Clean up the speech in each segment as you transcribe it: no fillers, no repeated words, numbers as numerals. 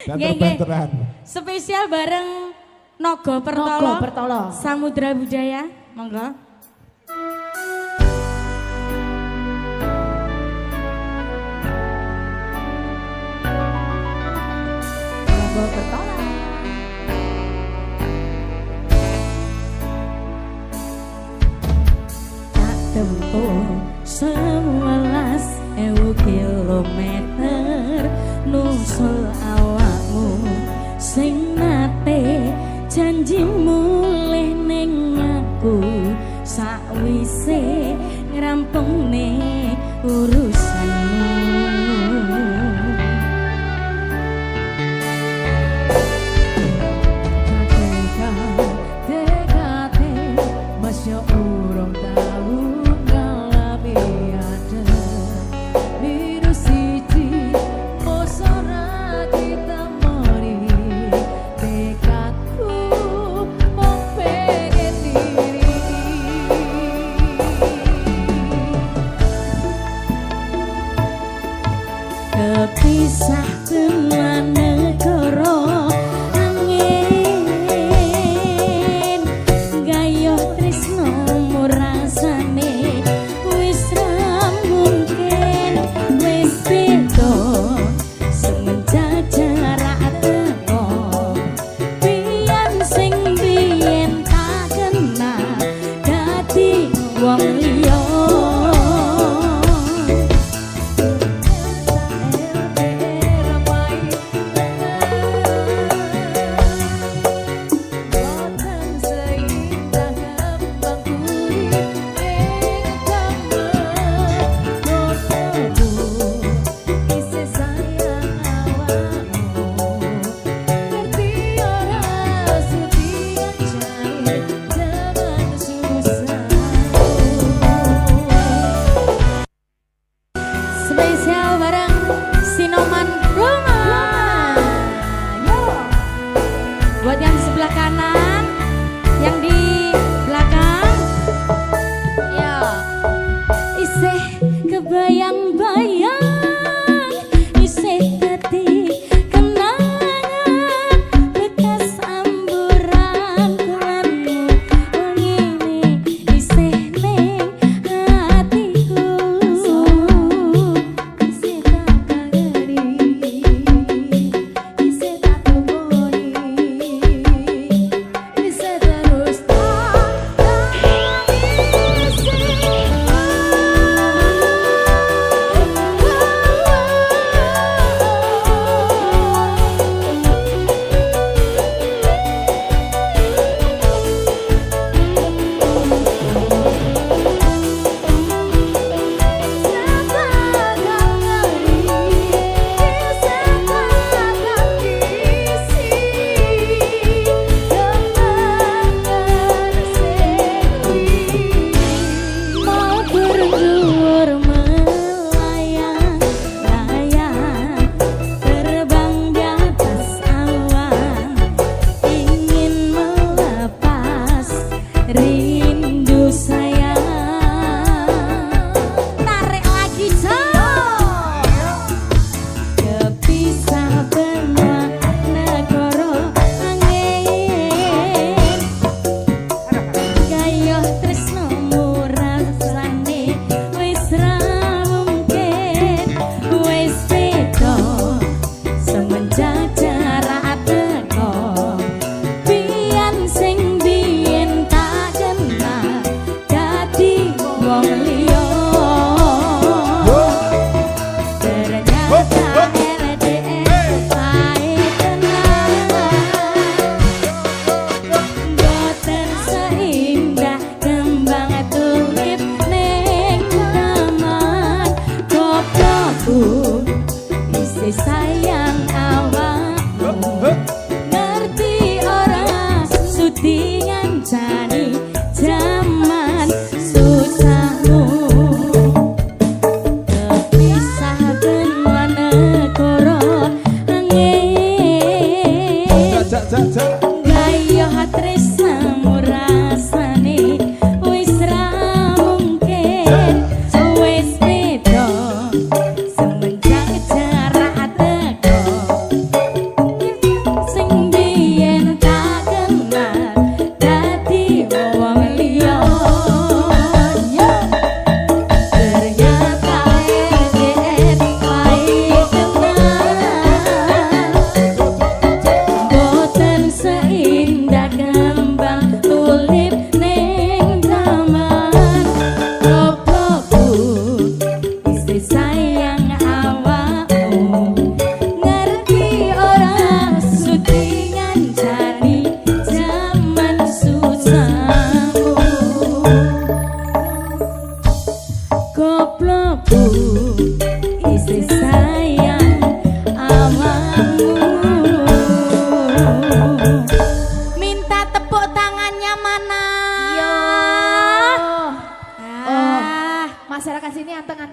Banter-banteran. Spesial bareng Nogo Pertolo. Samudra Budaya, monggo. Nogo Pertolo. Tak tempuh 11.000 kilometer nusul awakmu sing nate janji mulih ning aku sakwise ngrampungne urusanmu. Dekate masya urung tau ngalabi ada biru siji mosora ditemoni tekadku mong pengen diri kepisah dengan negara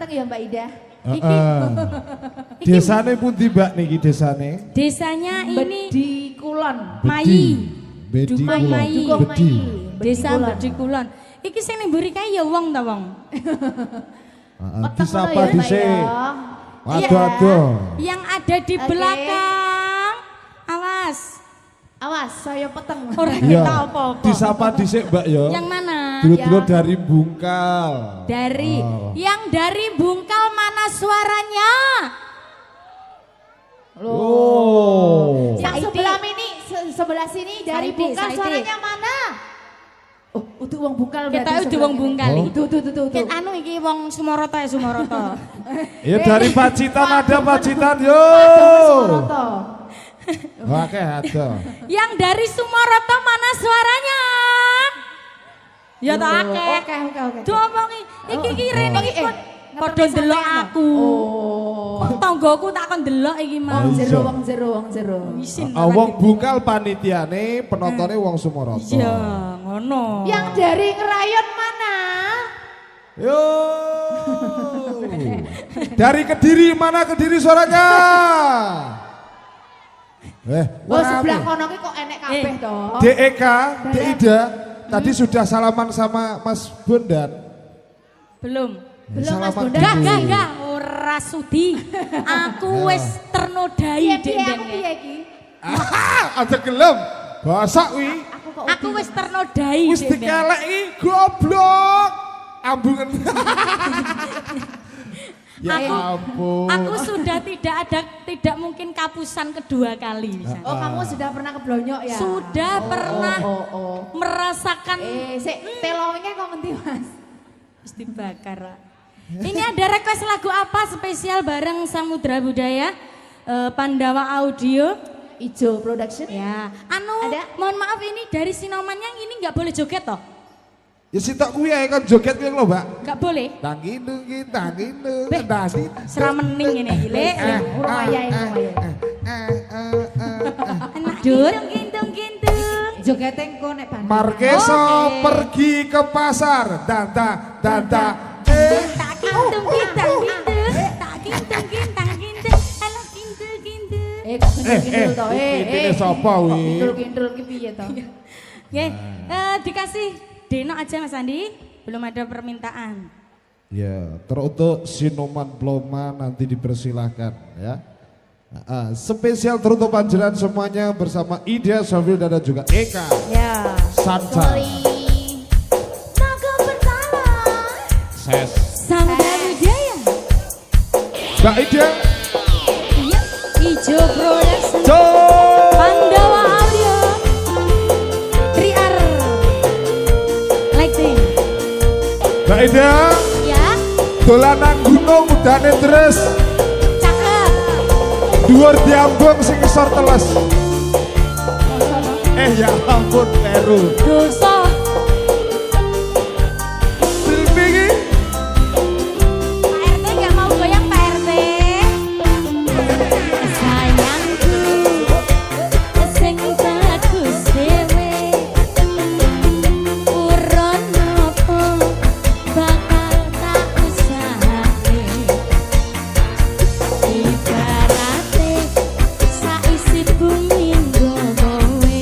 mateng ya Mbak Ida. Desane pundi Mbak niki desane? Desanya ini Bedi Kulon. Mayi. Bedi Dukung Kulon. Mayi. Dukung Bedi. Mayi. Desa Kulon. Bedi Kulon. Iki sing ning mburi kae ya wong ta wong. Mateng Disapa ngono ya, Mbak, dhisik. ya. Aduh. Yang ada di Oke. belakang. Awas. Awas, saya peteng. Orang Iya. kita apa-apa. Disapa dhisik Mbak ya. Yang mana? Dulu-dulu Ya. dari Bungkal. Dari Oh. yang dari Bungkal mana suaranya? Oh. Yang Saidi. sebelah ini, sebelah sini dari Saidi, Bungkal Saidi. suaranya mana? Oh, untuk wong Bungkal Kita berarti udah sebelah wong ini. Bungkal. Oh. Tuh. Ket anu iki wong Sumoroto ya Sumoroto. Ya dari Pacitan ada Pacitan yo. Sumoroto. Oke ada. Yang dari Sumoroto mana suaranya? Ya tak akeh. Oke. Domongi iki rene iki padha ngetoni ndelok sampean aku. Oh. Kok tanggoku tak kon ndelok iki mau. Wong jero. Isin. Wong Bungkal panitiane penontonnya wong Sumoroto. Iya, ngono. Yang dari Ngerayon mana? Yo. Dari Kediri mana Kediri suaranya? Oh, sebelah kono ki kok enek kabeh to. DEK, Deida, tadi sudah salaman sama Mas Bondan. Belum. Belum, Mas Salaman Bondan. dulu. Gak, ora sudi. Aku wis ternodai Piye aku dendeng. piye iki? Ada gelem. Basak wi. Aku kok Aku wis ternodai Wis dendeng. dikelek iki goblok. Ambungan. Ya ampun. Aku sudah tidak mungkin kapusan kedua kali misalnya. Oh, kamu sudah pernah ke Blonyok ya? Sudah pernah Oh. merasakan Sik telonya kok ngendi, Mas? wis dibakar. Pak. Ini ada request lagu apa spesial bareng Samudra Budaya Pandawa Audio. Ijo Production. Ya, Ada? mohon maaf ini dari Sinoman yang ini nggak boleh joget toh? Ya sitok kuwi ae kan joget kuwi lho, Mbak. Nggak boleh. Tangindung tangindung Beh, tangindung. Seramening ini gile. Urung ayahe. Enak gintung gintung. Jogete engko nek Bandung. Markeso Oke. pergi ke pasar. Danta. Tak gintung gintang gintung. Tak gintung gintang gintung. Alah gintung gintung. Kok kindul to. Intine sapa wi? Kindul ki piye to? Oke, dikasih Deno aja Mas Andi. Belum ada permintaan. Ya, teruntuk Sinoman Bloma nanti dipersilahkan ya. Spesial teruntuk panjenengan semuanya bersama Ida, Sofil dan juga Eka. Ya. Santa. Naga berkala. Ses. Samudra Budaya. Mbak Ida. Iya. Ijo Production. Jo. Pandawa Audio. Triar. Lighting. Mbak Ida. Ya. Dolanan gunung udane terus. Cakep. Dhuwur diambung sing ngisor teles. Ya ampun Peru. Dosa. Silvi. Pak RT nggak mau goyang Pak RT. Sayangku, sing bagus dewe. Urun nopo bakal tak usahane. Ibarate saisi bumi nggowe.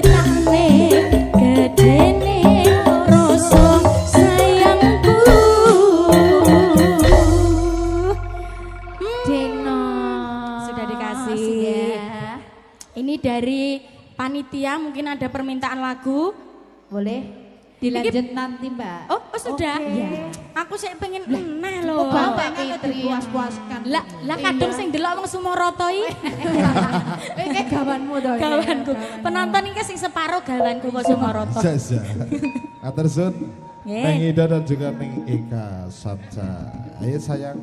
anane gedene rasa sayangku. Deno. Sudah dikasih. Sudah. Ini dari panitia, mungkin ada permintaan lagu. Boleh dilanjut nanti, Mbak. Oh, sudah. Oke. Iya. Aku sih pengen eneh lho. Bapak Fitri puas-puaskan. Lah kadung sing delok wong Sumoroto iki. Ini gawanmu to. Gawanku. Penonton iki sing separo gawanku kok Sumoroto. Jaja. Atur sun. Nggih. Neng Ida dan juga Neng Eka Samsa. Ayo sayang.